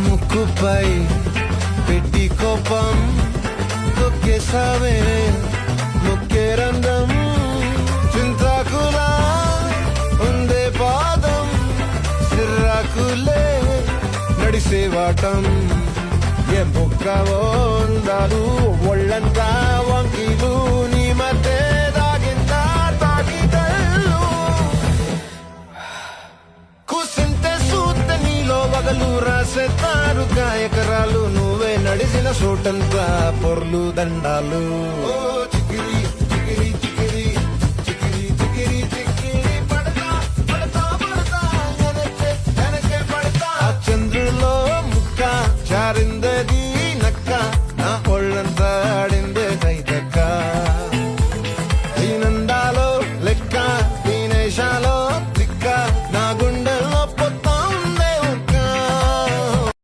ముక్కుపై పెట్టి కోపం తొక్కేసావే ముక్కే రంధ్రం చింతాకులా ఉందే పాదం సిర్రాకులే నడిసేవాటం ఏ బొక్కవో ఉందాలు ఒళ్ళంతా వంకీలు నీ మధ్య దాగిందా తాకిదల్లు కూసింతే సూత నీలో వగలు రాసేతారు గాయకరాలు నువ్వే నడిసిన చోటంతా పొర్లు దండాలు